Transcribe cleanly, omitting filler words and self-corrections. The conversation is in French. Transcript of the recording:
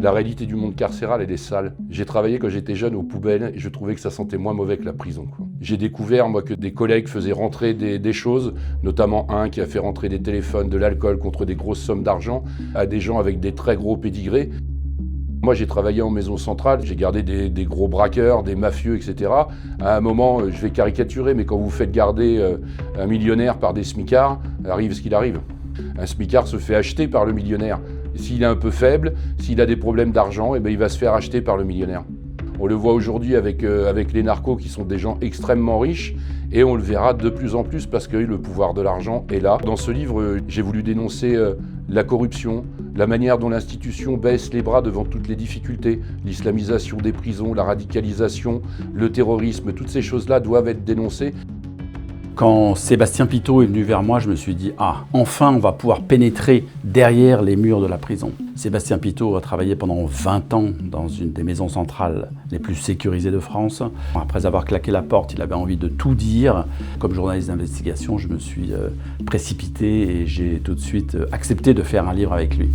La réalité du monde carcéral, elle est sale. J'ai travaillé quand j'étais jeune aux poubelles et je trouvais que ça sentait moins mauvais que la prison, quoi. J'ai découvert, moi, que des collègues faisaient rentrer des choses, notamment un qui a fait rentrer des téléphones, de l'alcool contre des grosses sommes d'argent à des gens avec des très gros pédigrés. Moi, j'ai travaillé en maison centrale, j'ai gardé des gros braqueurs, des mafieux, etc. À un moment, je vais caricaturer, mais quand vous faites garder un millionnaire par des smicards, arrive ce qu'il arrive. Un smicard se fait acheter par le millionnaire. S'il est un peu faible, s'il a des problèmes d'argent, eh ben, il va se faire acheter par le millionnaire. On le voit aujourd'hui avec les narcos qui sont des gens extrêmement riches et on le verra de plus en plus parce que le pouvoir de l'argent est là. Dans ce livre, j'ai voulu dénoncer la corruption, la manière dont l'institution baisse les bras devant toutes les difficultés, l'islamisation des prisons, la radicalisation, le terrorisme, toutes ces choses-là doivent être dénoncées. Quand Sébastien Pitot est venu vers moi, je me suis dit « Ah, enfin on va pouvoir pénétrer derrière les murs de la prison ». Sébastien Pitot a travaillé pendant 20 ans dans une des maisons centrales les plus sécurisées de France. Après avoir claqué la porte, il avait envie de tout dire. Comme journaliste d'investigation, je me suis précipité et j'ai tout de suite accepté de faire un livre avec lui.